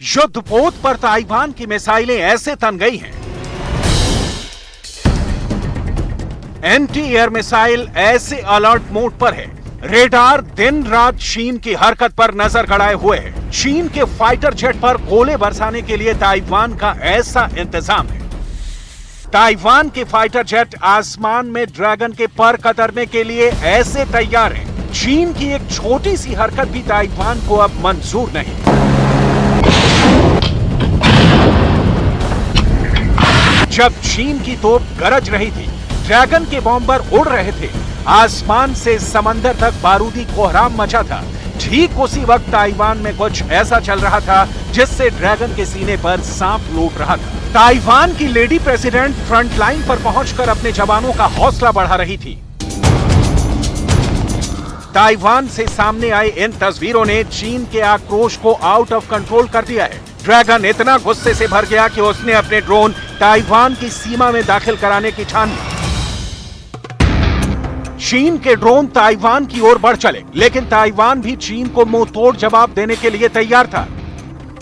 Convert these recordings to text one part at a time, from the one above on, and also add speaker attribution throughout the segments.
Speaker 1: युद्धपोत पर ताइवान की मिसाइलें ऐसे तन गई हैं। एंटी एयर मिसाइल ऐसे अलर्ट मोड पर है। रेडार दिन रात चीन की हरकत पर नजर गड़ाए हुए है। चीन के फाइटर जेट पर गोले बरसाने के लिए ताइवान का ऐसा इंतजाम है। ताइवान के फाइटर जेट आसमान में ड्रैगन के पर कतरने के लिए ऐसे तैयार हैं। चीन की एक छोटी सी हरकत भी ताइवान को अब मंजूर नहीं। जब चीन की तोप गरज रही थी, ड्रैगन के बॉम्बर उड़ रहे थे, आसमान से समंदर तक बारूदी कोहराम मचा था, ठीक उसी वक्त ताइवान में कुछ ऐसा चल रहा था जिससे ड्रैगन के सीने पर सांप लूट रहा था। ताइवान की लेडी प्रेसिडेंट फ्रंट लाइन पर पहुंचकर अपने जवानों का हौसला बढ़ा रही थी। ताइवान से सामने आई इन तस्वीरों ने चीन के आक्रोश को आउट ऑफ कंट्रोल कर दिया है। ड्रैगन इतना गुस्से से भर गया कि उसने अपने ड्रोन ताइवान की सीमा में दाखिल कराने की ठान ली। चीन के ड्रोन ताइवान की ओर बढ़ चले, लेकिन ताइवान भी चीन को मुंह तोड़ जवाब देने के लिए तैयार था।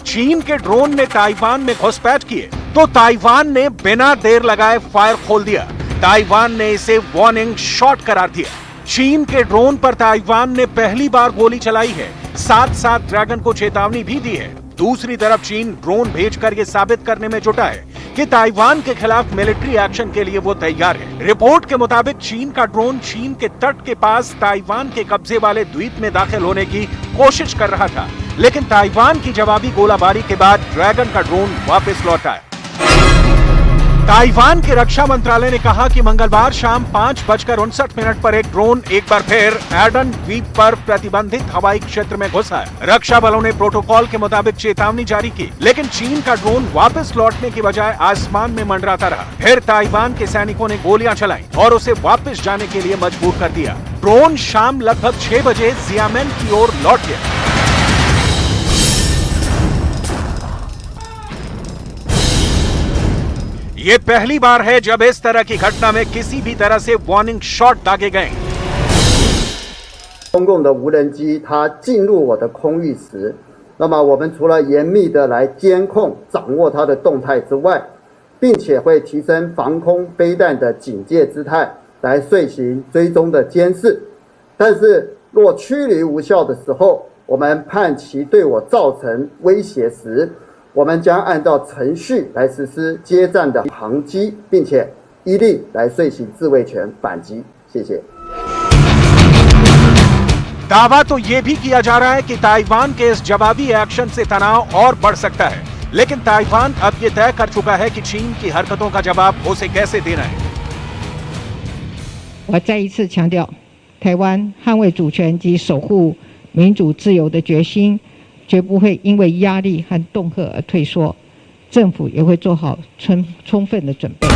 Speaker 1: चीन के ड्रोन ने ताइवान में घुसपैठ किए तो ताइवान ने बिना देर लगाए फायर खोल दिया। ताइवान ने इसे वार्निंग शॉट करार दिया। चीन के ड्रोन पर ताइवान ने पहली बार गोली चलाई है, साथ साथ ड्रैगन को चेतावनी भी दी है। दूसरी तरफ चीन ड्रोन भेजकर यह साबित करने में जुटा है कि ताइवान के खिलाफ मिलिट्री एक्शन के लिए वो तैयार है। रिपोर्ट के मुताबिक चीन का ड्रोन चीन के तट के पास ताइवान के कब्जे वाले द्वीप में दाखिल होने की कोशिश कर रहा था, लेकिन ताइवान की जवाबी गोलाबारी के बाद ड्रैगन का ड्रोन वापस लौटा है। ताइवान के रक्षा मंत्रालय ने कहा कि मंगलवार शाम 5:59 पर एक ड्रोन एक बार फिर एडन द्वीप पर प्रतिबंधित हवाई क्षेत्र में घुसा है। रक्षा बलों ने प्रोटोकॉल के मुताबिक चेतावनी जारी की, लेकिन चीन का ड्रोन वापस लौटने की बजाय आसमान में मंडराता रहा। फिर ताइवान के सैनिकों ने गोलियां चलाई और उसे वापस जाने के लिए मजबूर कर दिया। ड्रोन शाम लगभग 6 बजे जियामेन की ओर लौट गया। ये पहली बार है जब इस तरह की घटना में किसी भी तरह से वार्निंग शॉट दागे गए।
Speaker 2: 中共的无人机它进入我的空域时，那么我们除了严密的来监控、掌握它的动态之外，并且会提升防空飞弹的警戒姿态，来遂行追踪的监视。但是若驱离无效的时候，我们判其对我造成威胁时， 我们将按照程序来实施接战的航击，并且依例来遂行自卫权反击。谢谢。
Speaker 1: दावा तो ये भी किया जा रहा है कि ताइवान के इस जवाबी एक्शन से तनाव और बढ़ सकता है, लेकिन ताइवान अब ये तय कर चुका है कि चीन की हरकतों का जवाब उसे कैसे देना है।
Speaker 3: 我再一次强调，台湾捍卫主权及守护民主自由的决心。 绝不会因为压力和恫吓而退缩，政府也会做好充分的准备。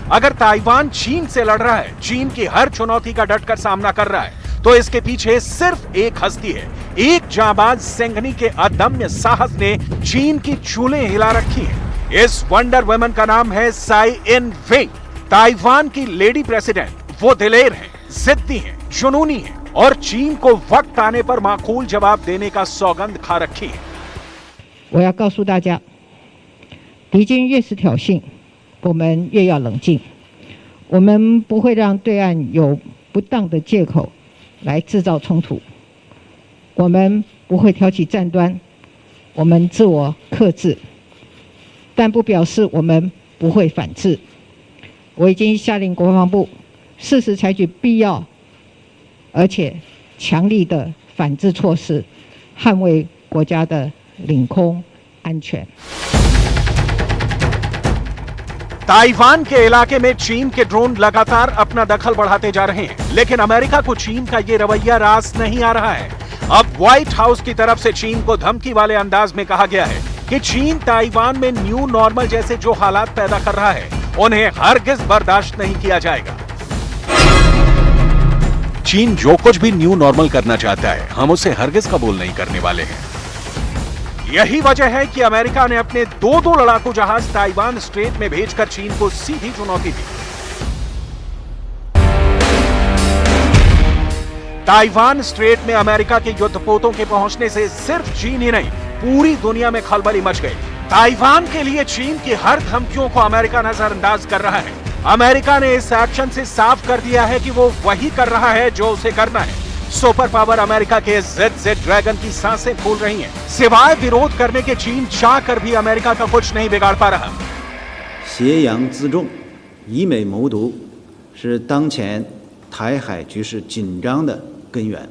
Speaker 1: अगर ताइवान चीन से लड़ रहा है, चीन की हर चुनौती का डटकर सामना कर रहा है, तो इसके पीछे सिर्फ एक हस्ती है। एक जांबाज सिंघनी के अदम्य साहस ने चीन की चूलें हिला रखी हैं। इस वंडर वुमन का नाम है साई इन वेई। ताइवान की लेडी प्रेसिडेंट। वो दिलेर हैं, जिद्दी हैं, जुनूनी हैं और चीन को वक्त आने पर माकूल जवाब देने का सौगंध खा रखी है।
Speaker 3: 我要告诉大家，敌军越是挑衅，我们越要冷静。我们不会让对岸有不当的借口来制造冲突。我们不会挑起战端，我们自我克制，但不表示我们不会反制。我已经下令国防部适时采取必要 而且强力的反制措施，捍卫国家的领空安全。
Speaker 1: ताइवान के इलाके में चीन के ड्रोन लगातार अपना दखल बढ़ाते जा रहे हैं, लेकिन अमेरिका को चीन का ये रवैया रास नहीं आ रहा है। अब व्हाइट हाउस की तरफ से चीन को धमकी वाले अंदाज में कहा गया है कि चीन ताइवान में न्यू नॉर्मल जैसे जो हालात पैदा कर रहा है, उन्हें हरगिज बर्दाश्त नहीं किया जाएगा। चीन जो कुछ भी न्यू नॉर्मल करना चाहता है, हम उसे हरगिज कबूल नहीं करने वाले हैं। यही वजह है कि अमेरिका ने अपने दो लड़ाकू जहाज ताइवान स्ट्रेट में भेजकर चीन को सीधी चुनौती दी। ताइवान स्ट्रेट में अमेरिका के युद्धपोतों के पहुंचने से सिर्फ चीन ही नहीं, पूरी दुनिया में खलबली मच गई। ताइवान के लिए चीन की हर धमकियों को अमेरिका नजरअंदाज कर रहा है। अमेरिका ने इस एक्शन से साफ कर दिया है कि वो वही कर रहा है जो उसे करना है। सुपर पावर अमेरिका के ZZ ड्रैगन की सांसें फूल रही हैं। सिवाय विरोध करने के चीन चाह कर भी अमेरिका का कुछ नहीं बिगाड़ पा रहा।
Speaker 4: 挟洋自重，以美谋独，是当前台海局势紧张的根源。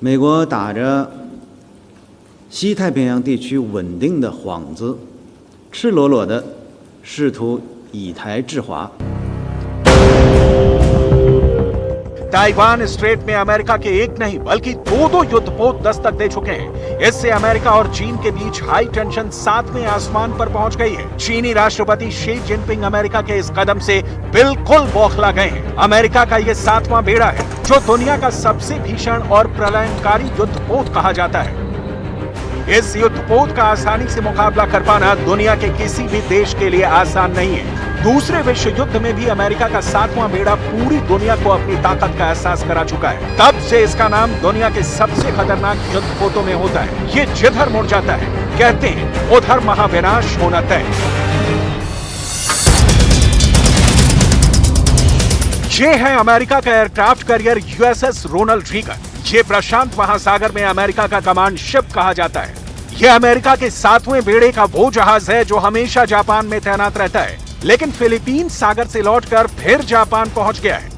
Speaker 4: 美国打着西太平洋地区稳定的幌子，赤裸裸地试图以台制华。
Speaker 1: ताइवान स्ट्रेट में अमेरिका के एक नहीं बल्कि दो युद्धपोत दस्तक दे चुके हैं। इससे अमेरिका और चीन के बीच हाई टेंशन 7वें आसमान पर पहुंच गई है। चीनी राष्ट्रपति शी जिनपिंग अमेरिका के इस कदम से बिल्कुल बौखला गए हैं। अमेरिका का ये 7वां बेड़ा है जो दुनिया का सबसे भीषण और प्रलयंकारी युद्धपोत कहा जाता है। इस युद्धपोत का आसानी से मुकाबला कर पाना दुनिया के किसी भी देश के लिए आसान नहीं है। दूसरे विश्व युद्ध में भी अमेरिका का 7वां बेड़ा पूरी दुनिया को अपनी ताकत का एहसास करा चुका है। तब से इसका नाम दुनिया के सबसे खतरनाक युद्धपोतों में होता है। ये जिधर मुड़ जाता है कहते हैं उधर महाविनाश होना तय। ये है अमेरिका का aircraft carrier USS Ronald Reagan. ये प्रशांत महासागर में अमेरिका का कमांड शिप कहा जाता है। यह अमेरिका के 7वें बेड़े का वो जहाज है जो हमेशा जापान में तैनात रहता है, लेकिन फिलीपींस सागर से लौटकर फिर जापान पहुंच गया है।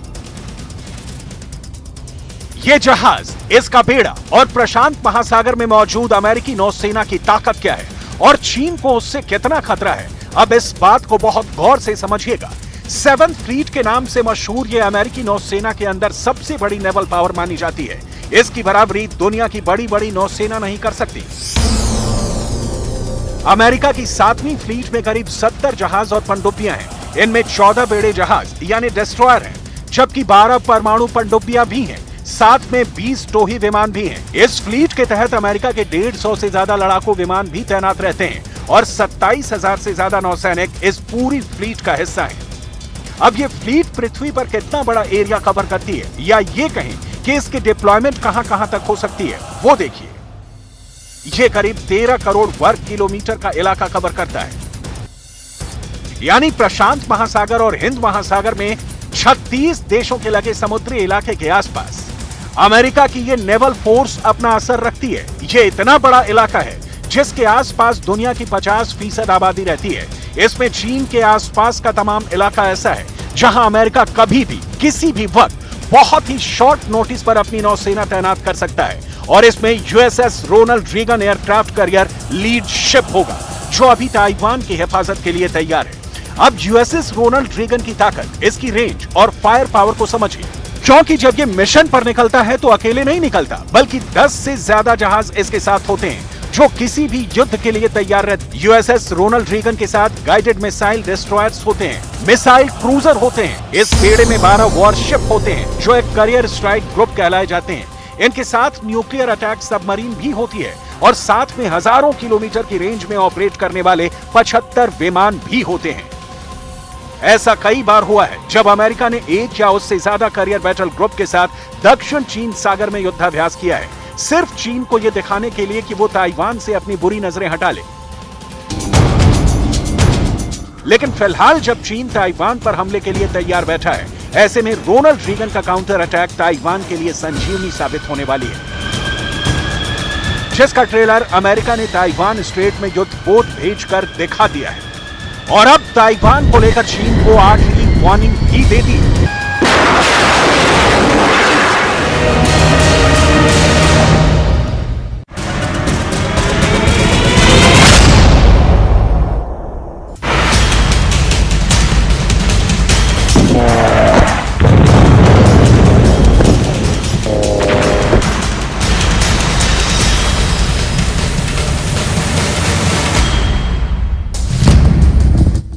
Speaker 1: यह जहाज, इसका बेड़ा और प्रशांत महासागर में मौजूद अमेरिकी नौसेना की ताकत क्या है और चीन को उससे कितना खतरा है, अब इस बात को बहुत गौर से समझिएगा। 7th फ्लीट के नाम से मशहूर यह अमेरिकी नौसेना के अंदर सबसे बड़ी नेवल पावर मानी जाती है। इसकी बराबरी दुनिया की बड़ी बड़ी नौसेना नहीं कर सकती। अमेरिका की 7वीं फ्लीट में करीब 70 जहाज और पनडुब्बियां हैं। इनमें 14 बेड़े जहाज यानी डिस्ट्रॉयर हैं, जबकि 12 परमाणु पनडुब्बियां भी हैं। साथ में 20 टोही विमान भी हैं। इस फ्लीट के तहत अमेरिका के 150 से ज्यादा लड़ाकू विमान भी तैनात रहते हैं और 27,000 से ज्यादा नौसैनिक इस पूरी फ्लीट का हिस्सा हैं। अब ये फ्लीट पृथ्वी पर कितना बड़ा एरिया कवर करती है, या ये कहें कि इसकी डिप्लॉयमेंट कहां-कहां तक हो सकती है, वो देखिए। ये करीब 13 करोड़ वर्ग किलोमीटर का इलाका कवर करता है, यानी प्रशांत महासागर और हिंद महासागर में 36 देशों के लगे समुद्री इलाके के आसपास अमेरिका की ये नेवल फोर्स अपना असर रखती है। ये इतना बड़ा इलाका है जिसके आसपास दुनिया की 50% आबादी रहती है। इसमें चीन के आसपास का तमाम इलाका ऐसा है जहां अमेरिका कभी भी किसी भी वक्त बहुत ही शॉर्ट नोटिस पर अपनी नौसेना तैनात कर सकता है। और इसमें USS Ronald Reagan aircraft carrier lead ship होगा जो अभी ताइवान की हिफाजत के लिए तैयार है। अब USS रोनाल्ड रीगन की ताकत, इसकी रेंज और फायर पावर को समझिए, क्योंकि जब ये मिशन पर निकलता है तो अकेले नहीं निकलता, बल्कि 10 से ज्यादा जहाज इसके साथ होते हैं जो किसी भी युद्ध के लिए तैयार रहते। USS रोनाल्ड रीगन के साथ गाइडेड मिसाइल डिस्ट्रॉयर्स होते हैं, मिसाइल क्रूजर होते हैं। इस बेड़े में 12 वॉरशिप होते हैं जो एक कैरियर स्ट्राइक ग्रुप कहलाए जाते हैं। इनके साथ न्यूक्लियर अटैक सबमरीन भी होती है और साथ में हजारों किलोमीटर की रेंज में ऑपरेट करने वाले 75 विमान भी होते हैं। ऐसा कई बार हुआ है जब अमेरिका ने एक या उससे ज्यादा कैरियर बैटल ग्रुप के साथ दक्षिण चीन सागर में युद्धाभ्यास किया है, सिर्फ चीन को यह दिखाने के लिए कि वो ताइवान से अपनी बुरी नजरें हटा ले। लेकिन फिलहाल जब चीन ताइवान पर हमले के लिए तैयार बैठा है, ऐसे में रोनाल्ड रीगन का काउंटर अटैक ताइवान के लिए संजीवनी साबित होने वाली है, जिसका ट्रेलर अमेरिका ने ताइवान स्ट्रेट में युद्धपोत भेजकर दिखा दिया है। और अब ताइवान को लेकर चीन को आखिरी वार्निंग भी दे दी।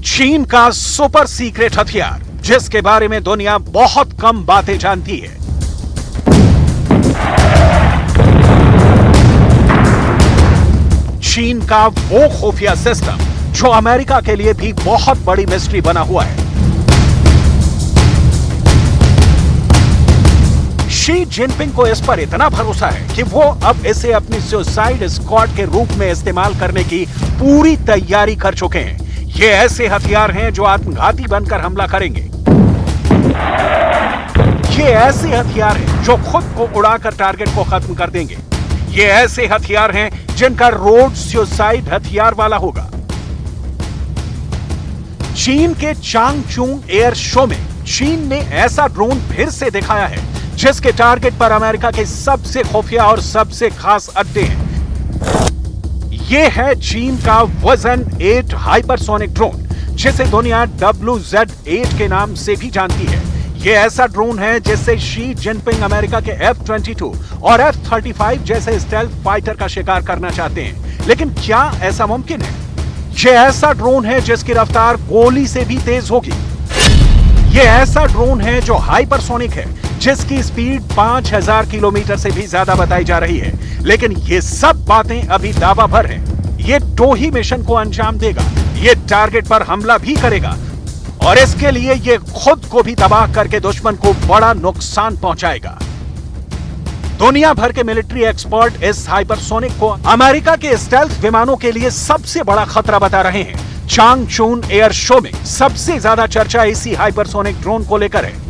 Speaker 1: चीन का सुपर सीक्रेट हथियार, जिसके बारे में दुनिया बहुत कम बातें जानती है। चीन का वो खुफिया सिस्टम जो अमेरिका के लिए भी बहुत बड़ी मिस्ट्री बना हुआ है। शी जिनपिंग को इस पर इतना भरोसा है कि वो अब इसे अपनी सुसाइड स्क्वाड के रूप में इस्तेमाल करने की पूरी तैयारी कर चुके हैं। ये ऐसे हथियार हैं जो आत्मघाती बनकर हमला करेंगे। ये ऐसे हथियार हैं जो खुद को उड़ाकर टारगेट को खत्म कर देंगे। ये ऐसे हथियार हैं जिनका रोड सुसाइड हथियार वाला होगा। चीन के चांगचुंग एयर शो में चीन ने ऐसा ड्रोन फिर से दिखाया है जिसके टारगेट पर अमेरिका के सबसे खुफिया और सबसे खास अड्डे हैं। यह है चीन का वजन 8 हाइपरसोनिक ड्रोन, जिसे दुनिया WZ-8 के नाम से भी जानती है। यह ऐसा ड्रोन है जिससे शी जिनपिंग अमेरिका के F-22 और F-35 जैसे स्टेल्थ फाइटर का शिकार करना चाहते हैं। लेकिन क्या ऐसा मुमकिन है? यह ऐसा ड्रोन है जिसकी रफ्तार गोली से भी तेज होगी। यह ऐसा ड्रोन है जो हाइपरसोनिक है, जिसकी स्पीड 5000 किलोमीटर से भी ज्यादा बताई जा रही है। लेकिन ये सब बातें अभी दावा भर हैं। ये 2 ही मिशन को अंजाम देगा। ये टारगेट पर हमला भी करेगा और इसके लिए ये खुद को भी तबाह करके दुश्मन को बड़ा नुकसान पहुंचाएगा। दुनिया भर के मिलिट्री एक्सपर्ट इस हाइपरसोनिक को अमेरिका के स्टेल्थ विमानों के लिए सबसे बड़ा खतरा बता रहे हैं। चांगचुन एयर शो में सबसे ज्यादा चर्चा इसी हाइपरसोनिक ड्रोन को लेकर है।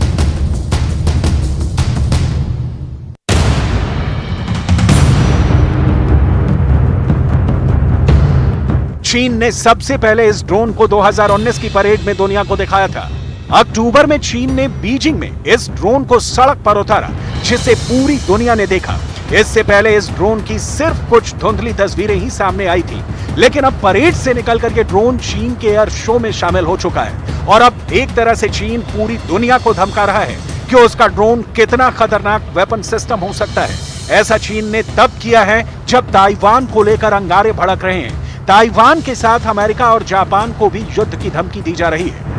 Speaker 1: चीन ने सबसे पहले इस ड्रोन को 2019 की परेड में दुनिया को दिखाया था। अक्टूबर में चीन ने बीजिंग में इस ड्रोन को सड़क पर उतारा, जिसे पूरी दुनिया ने देखा। इससे पहले इस ड्रोन की सिर्फ कुछ धुंधली तस्वीरें ही सामने आई थी, लेकिन अब परेड से निकलकर के ड्रोन चीन के एयर शो में शामिल हो चुका है और अब एक तरह से चीन पूरी दुनिया को धमका रहा है कि उसका ड्रोन कितना खतरनाक वेपन सिस्टम हो सकता है। ऐसा चीन ने तब किया है जब ताइवान को लेकर अंगारे भड़क रहे हैं। ताइवान के साथ अमेरिका और जापान को भी युद्ध की धमकी दी जा रही है।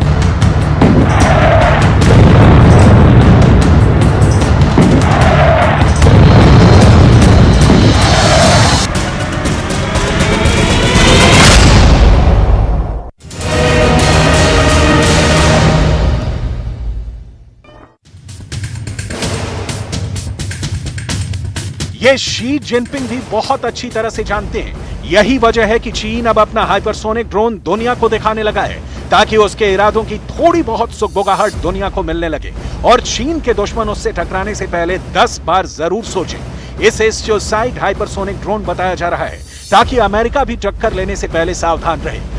Speaker 1: ये शी जिनपिंग भी बहुत अच्छी तरह से जानते हैं। यही वजह है कि चीन अब अपना हाइपरसोनिक ड्रोन दुनिया को दिखाने लगा है, ताकि उसके इरादों की थोड़ी बहुत सुगबुगाहट दुनिया को मिलने लगे और चीन के दुश्मन उससे टकराने से पहले 10 बार जरूर सोचें। इसे सुसाइड हाइपरसोनिक ड्रोन बताया जा रहा है, ताकि अमेरिका भी टक्कर लेने से पहले सावधान रहे।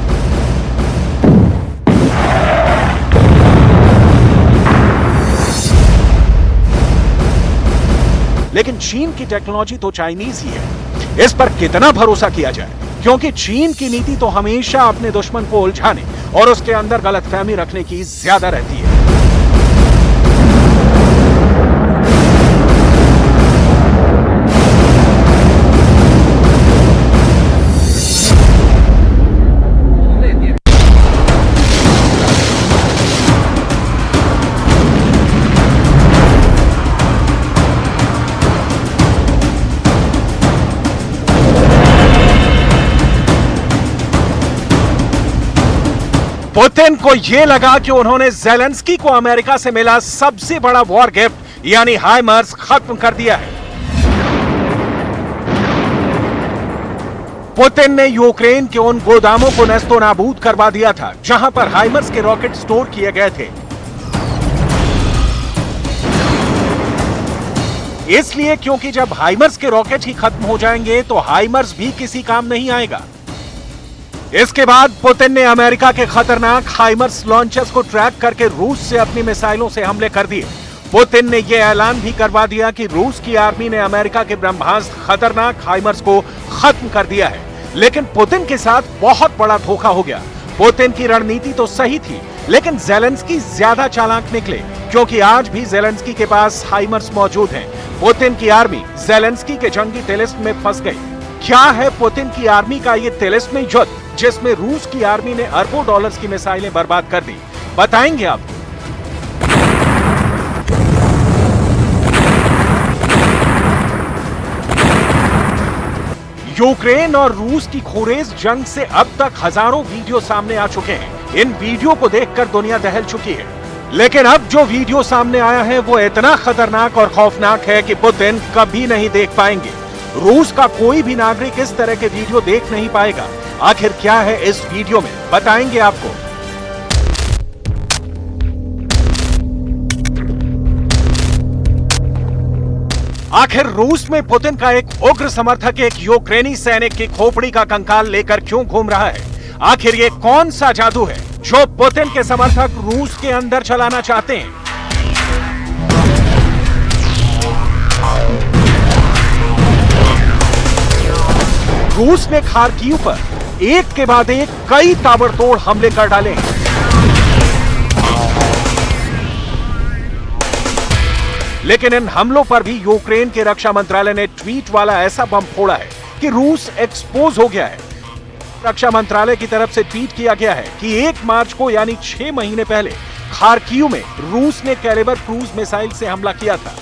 Speaker 1: लेकिन चीन की टेक्नोलॉजी तो चाइनीज ही है। इस पर कितना भरोसा किया जाए, क्योंकि चीन की नीति तो हमेशा अपने दुश्मन को उलझाने और उसके अंदर गलतफहमी रखने की ज्यादा रहती है। पुतिन को यह लगा कि उन्होंने ज़ेलेंस्की को अमेरिका से मिला सबसे बड़ा वॉर गिफ्ट यानी हाइमर्स खत्म कर दिया है। पुतिन ने यूक्रेन के उन गोदामों को नेस्तोनाबूद करवा दिया था जहां पर हाइमर्स के रॉकेट स्टोर किए गए थे। इसलिए क्योंकि जब हाइमर्स के रॉकेट ही खत्म हो जाएंगे तो हाइमर्स भी किसी काम नहीं आएगा। इसके बाद पुतिन ने अमेरिका के खतरनाक हाइमर्स लॉन्चर्स को ट्रैक करके रूस से अपनी मिसाइलों से हमले कर दिए। पुतिन ने यह ऐलान भी करवा दिया कि रूस की आर्मी ने अमेरिका के ब्रह्मास्त्र खतरनाक हाइमर्स को खत्म कर दिया है। लेकिन पुतिन के साथ बहुत बड़ा धोखा हो गया। पुतिन की रणनीति तो सही थी, लेकिन ज़ेलेंस्की ज्यादा चालाक निकले, क्योंकि आज भी ज़ेलेंस्की के पास हाइमर्स मौजूद हैं। पुतिन की आर्मी ज़ेलेंस्की के जंगी तिलिस्म में फंस गई। क्या है पुतिन की आर्मी का ये तिलिस्मी युद्ध, जिसमें रूस की आर्मी ने अरबों डॉलर्स की मिसाइलें बर्बाद कर दी? बताएंगे आपको। यूक्रेन और रूस की खुरेज जंग से अब तक हजारों वीडियो सामने आ चुके हैं। इन वीडियो को देखकर दुनिया दहल चुकी है। लेकिन अब जो वीडियो सामने आया है वो इतना खतरनाक और खौफनाक है कि पुतिन कभी नहीं देख पाएंगे। रूस का कोई भी नागरिक इस तरह के वीडियो देख नहीं पाएगा। आखिर क्या है इस वीडियो में, बताएंगे आपको। आखिर रूस में पुतिन का एक उग्र समर्थक एक यूक्रेनी सैनिक की खोपड़ी का कंकाल लेकर क्यों घूम रहा है? आखिर ये कौन सा जादू है जो पुतिन के समर्थक रूस के अंदर चलाना चाहते हैं? रूस ने खार्किव पर एक के बाद एक कई ताबड़तोड़ हमले कर डाले हैं। लेकिन इन हमलों पर भी यूक्रेन के रक्षा मंत्रालय ने ट्वीट वाला ऐसा बम फोड़ा है कि रूस एक्सपोज हो गया है। रक्षा मंत्रालय की तरफ से ट्वीट किया गया है कि 1 मार्च को यानी 6 महीने पहले खार्किव में रूस ने कैलिबर क्रूज मिसाइल से हमला किया था।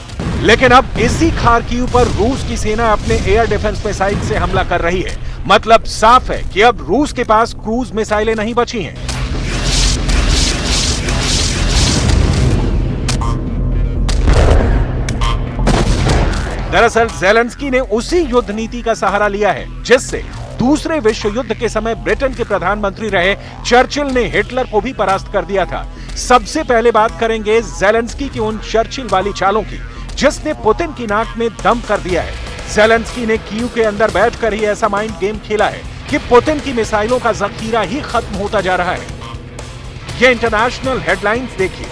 Speaker 1: लेकिन अब इसी खार्किव पर रूस की सेना अपने एयर डिफेंस मिसाइल से हमला कर रही है। मतलब साफ है कि अब रूस के पास क्रूज मिसाइलें नहीं बची हैं। दरअसल ज़ेलेंस्की ने उसी युद्ध नीति का सहारा लिया है जिससे दूसरे विश्व युद्ध के समय ब्रिटेन के प्रधानमंत्री रहे चर्चिल ने हिटलर को भी परास्त कर दिया था। सबसे पहले बात करेंगे ज़ेलेंस्की की उन चर्चिल वाली चालों की जिसने पुतिन की नाक में दम कर दिया है। ज़ेलेंस्की ने कीव के अंदर बैठकर ही ऐसा माइंड गेम खेला है कि पुतिन की मिसाइलों का जखीरा ही खत्म होता जा रहा है। ये इंटरनेशनल हेडलाइंस देखिए।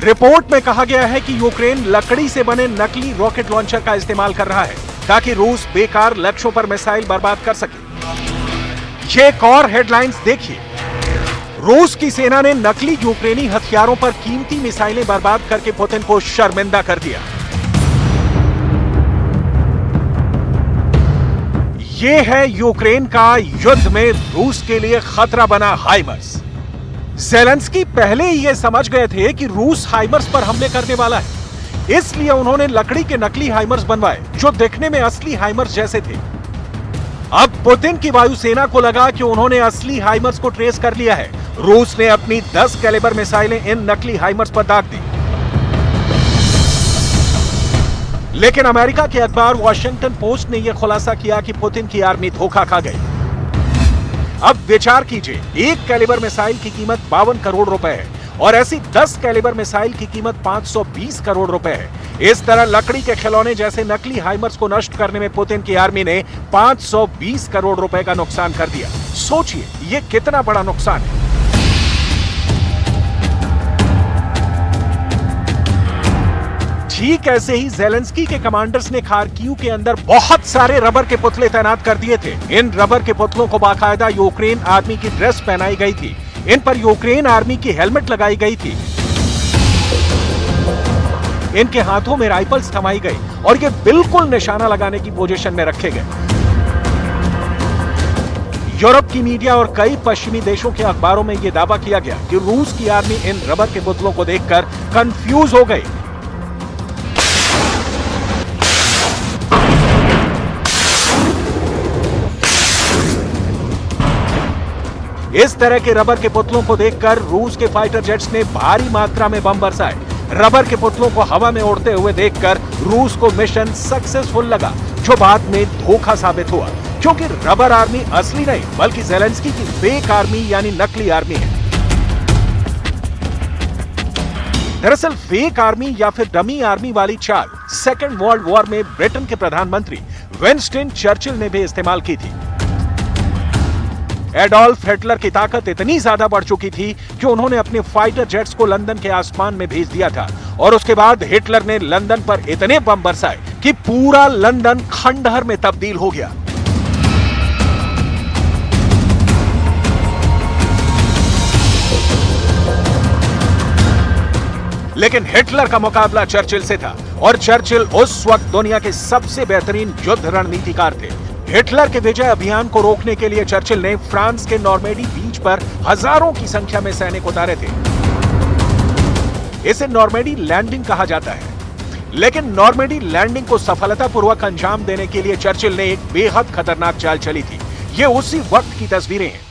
Speaker 1: रिपोर्ट में कहा गया है कि यूक्रेन लकड़ी से बने नकली रॉकेट लॉन्चर का इस्तेमाल कर रहा है ताकि रूस बेकार लक्ष्यों पर मिसाइल बर्बाद कर सके। ये एक और हेडलाइंस देखिए। रूस की सेना ने नकली यूक्रेनी हथियारों पर कीमती मिसाइलें बर्बाद करके पुतिन को शर्मिंदा कर दिया। ये है यूक्रेन का युद्ध में रूस के लिए खतरा बना हाइमर्स। ज़ेलेंस्की पहले ही ये समझ गए थे कि रूस हाइमर्स पर हमले करने वाला है, इसलिए उन्होंने लकड़ी के नकली हाइमर्स बनवाए जो दिखने में असली हाइमर्स जैसे थे। अब पुतिन की वायुसेना को लगा कि उन्होंने असली हाइमर्स को ट्रेस कर लिया है। रूस ने अपनी 10 कैलिबर मिसाइलें इन नकली हाइमर्स पर दाग दी। लेकिन अमेरिका के अखबार वॉशिंगटन पोस्ट ने यह खुलासा किया कि पुतिन की आर्मी धोखा खा गई। अब विचार कीजिए, 1 कैलिबर मिसाइल की कीमत 52 करोड़ रुपए है और ऐसी 10 कैलिबर मिसाइल की कीमत 520 करोड़ रुपए है। इस तरह लकड़ी के खिलौने जैसे नकली हाइमर्स को नष्ट करने में पुतिन की आर्मी ने 520 करोड़ रुपए का नुकसान कर दिया। सोचिए ये कितना बड़ा नुकसान है। ठीक ऐसे ही ज़ेलेंस्की के कमांडर्स ने खार्किव के अंदर बहुत सारे रबर के पुतले तैनात कर दिए थे। इन रबर के पुतलों को बाकायदा यूक्रेन आर्मी की ड्रेस पहनाई गई थी। इन पर यूक्रेन आर्मी की हेलमेट लगाई गई थी। इनके हाथों में राइफल्स थमाई गई और ये बिल्कुल निशाना लगाने की पोजीशन में रखे गए। यूरोप की मीडिया और कई पश्चिमी देशों के अखबारों में यह दावा किया गया कि रूस की आर्मी इन रबर के पुतलों को देखकर कंफ्यूज हो गई। इस तरह के रबर के पुतलों को देखकर रूस के फाइटर जेट्स ने भारी मात्रा में बम बरसाए। रबर के पुतलों को हवा में उड़ते हुए देखकर रूस को मिशन सक्सेसफुल लगा, जो बाद में धोखा साबित हुआ, क्योंकि रबर आर्मी असली नहीं बल्कि ज़ेलेंस्की की फेक आर्मी यानी नकली आर्मी है। दरअसल फेक आर्मी या फिर डमी आर्मी वाली चाल सेकेंड वर्ल्ड वॉर में ब्रिटेन के प्रधानमंत्री विंस्टन चर्चिल ने भी इस्तेमाल की थी। एडोल्फ हिटलर की ताकत इतनी ज्यादा बढ़ चुकी थी कि उन्होंने अपने फाइटर जेट्स को लंदन के आसमान में भेज दिया था और उसके बाद हिटलर ने लंदन पर इतने बम बरसाए कि पूरा लंदन खंडहर में तब्दील हो गया। लेकिन हिटलर का मुकाबला चर्चिल से था और चर्चिल उस वक्त दुनिया के सबसे बेहतरीन युद्ध रणनीतिकार थे। हिटलर के विजय अभियान को रोकने के लिए चर्चिल ने फ्रांस के नॉर्मेडी बीच पर हजारों की संख्या में सैनिक उतारे थे। इसे नॉर्मेडी लैंडिंग कहा जाता है। लेकिन नॉर्मेडी लैंडिंग को सफलतापूर्वक अंजाम देने के लिए चर्चिल ने एक बेहद खतरनाक चाल चली थी। ये उसी वक्त की तस्वीरें हैं।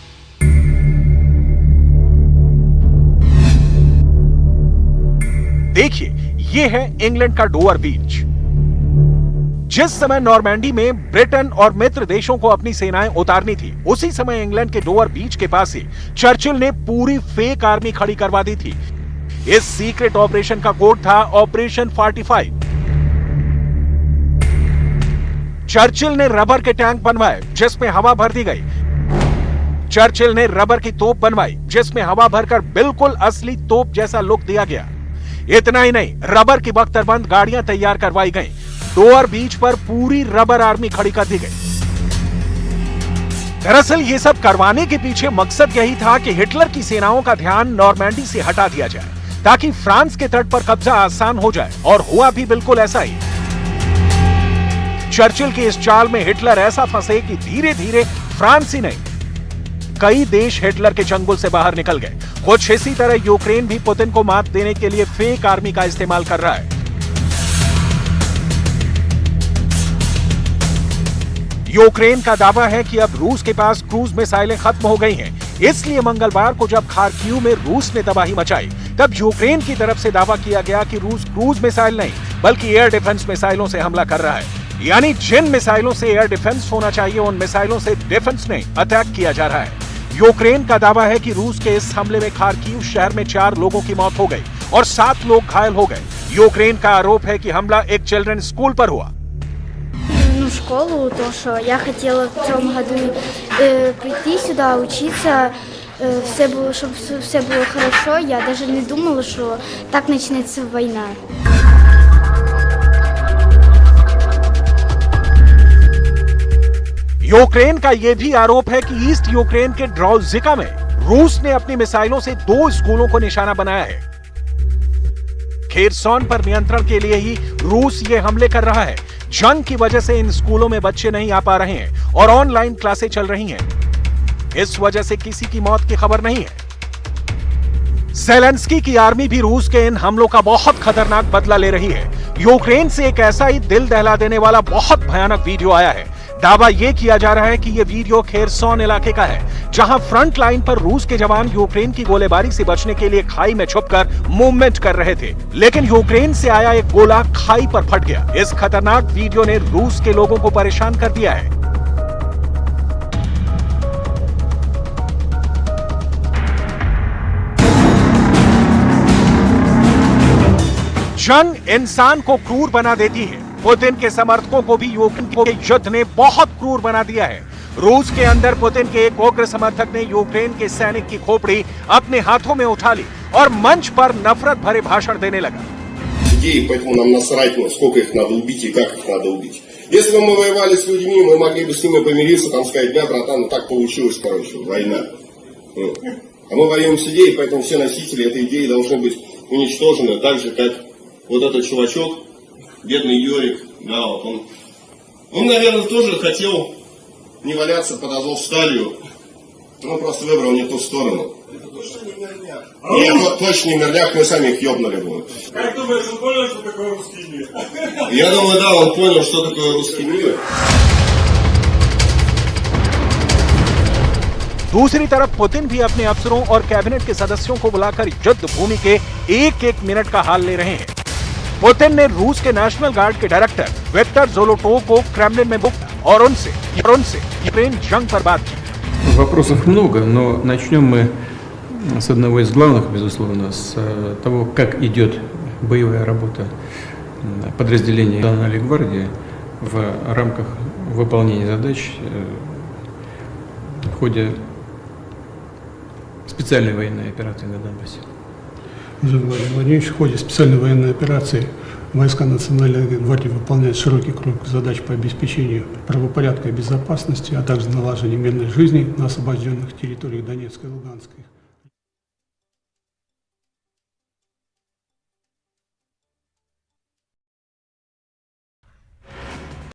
Speaker 1: देखिए, ये है इंग्लैंड का डोवर बीच। जिस समय नॉर्मैंडी में ब्रिटेन और मित्र देशों को अपनी सेनाएं उतारनी थी, उसी समय इंग्लैंड के डोवर बीच के पास ही चर्चिल ने पूरी फेक आर्मी खड़ी करवा दी थी। इस सीक्रेट ऑपरेशन का कोड था ऑपरेशन 45। चर्चिल ने रबर के टैंक बनवाए जिसमें हवा भर दी गई। चर्चिल ने रबर की तोप बनवाई जिसमें हवा भरकर बिल्कुल असली तोप जैसा लुक दिया गया। इतना ही नहीं, रबर की बख्तरबंद गाड़ियां तैयार करवाई गईं। डोवर बीच पर पूरी रबर आर्मी खड़ी कर दी गई। दरअसल ये सब करवाने के पीछे मकसद यही था कि हिटलर की सेनाओं का ध्यान नॉर्मैंडी से हटा दिया जाए ताकि फ्रांस के तट पर कब्जा आसान हो जाए, और हुआ भी बिल्कुल ऐसा ही। चर्चिल की इस चाल में हिटलर ऐसा फंसे कि धीरे धीरे फ्रांस ही नहीं, कई देश हिटलर के चंगुल से बाहर निकल गए। कुछ इसी तरह यूक्रेन भी पुतिन को मात देने के लिए फेक आर्मी का इस्तेमाल कर रहा है। यूक्रेन का दावा है कि अब रूस के पास क्रूज मिसाइलें खत्म हो गई हैं, इसलिए मंगलवार को जब खार्किव में रूस ने तबाही मचाई, तब यूक्रेन की तरफ से दावा किया गया कि रूस क्रूज मिसाइल नहीं बल्कि एयर डिफेंस मिसाइलों से हमला कर रहा है। यानी जिन मिसाइलों से एयर डिफेंस होना चाहिए, उन मिसाइलों से डिफेंस नहीं, अटैक किया जा रहा है। यूक्रेन का दावा है कि रूस के इस हमले में खार्किव शहर में 4 लोगों की मौत हो गई और 7 लोग घायल हो गए। यूक्रेन का आरोप है कि हमला एक चिल्ड्रन स्कूल पर हुआ।
Speaker 5: Школу, то что я хотела в этом году прийти сюда учиться, чтобы все было хорошо. Я даже не думала, что так начнется война.
Speaker 1: यूक्रेन का यह भी आरोप है कि ईस्ट यूक्रेन के ड्रोजिका में रूस ने अपनी मिसाइलों से 2 स्कूलों को निशाना बनाया है। खेरसोन पर नियंत्रण के लिए ही रूस ये हमले कर रहा है। जंग की वजह से इन स्कूलों में बच्चे नहीं आ पा रहे हैं और ऑनलाइन क्लासें चल रही हैं। इस वजह से किसी की मौत की खबर नहीं है। ज़ेलेंस्की की आर्मी भी रूस के इन हमलों का बहुत खतरनाक बदला ले रही है। यूक्रेन से एक ऐसा ही दिल दहला देने वाला बहुत भयानक वीडियो आया है। दावा यह किया जा रहा है कि यह वीडियो खेरसोन इलाके का है, जहां फ्रंट लाइन पर रूस के जवान यूक्रेन की गोलीबारी से बचने के लिए खाई में छुपकर मूवमेंट कर रहे थे, लेकिन यूक्रेन से आया एक गोला खाई पर फट गया। इस खतरनाक वीडियो ने रूस के लोगों को परेशान कर दिया है। जंग इंसान को क्रूर बना देती है। पुतिन के समर्थकों को भी यूक्रेन के युद्ध ने बहुत क्रूर बना दिया है। रूस के अंदर पुतिन के एक उग्र समर्थक ने यूक्रेन के सैनिक की खोपड़ी अपने हाथों में उठा ली और मंच पर नफरत भरे भाषण देने लगा।
Speaker 6: Поэтому нам насрать, сколько их надо убить и как их надо убить. Если бы мы воевали с людьми, мы могли бы с ними помириться, там сказать, да, братан, ну так получилось, короче, война. А мы воюем с идеей, поэтому все носители этой идеи должны быть уничтожены, так же, как вот этот чувачок, бедный Йорик, да, вот он, наверное, тоже хотел не валяться под Азовсталью, но просто выбрал не ту сторону. Это точно не мирняк. Нет, точно не мирняк, мы сами их ёбнули бы.
Speaker 7: Как думаешь, он понял, что такое русский мир?
Speaker 6: Я думаю, да, он понял, что такое русский мир.
Speaker 1: दूसरी तरफ पुतिन भी अपने अफसरों और कैबिनेट के सदस्यों को बुलाकर युद्ध भूमि के एक-एक मिनट का हाल ले रहे हैं। पुतिन ने रूस के नेशनल गार्ड के डायरेक्टर विक्टर ज़ोलोटोव को क्रेमलिन में बुलाया और उनसे यूक्रेन जंग पर बात की।
Speaker 8: Вопросов много, но начнем мы с одного из главных, безусловно, с того, как идет боевая работа подразделений Национальной гвардии в рамках выполнения задач в ходе специальной военной операции на Донбассе.
Speaker 9: Владимир Владимирович, в ходе специальной военной операции войска Национальной гвардии выполняют широкий круг задач по обеспечению правопорядка и безопасности, а также налаживанию мирной жизни на освобожденных территориях Донецкой и Луганской.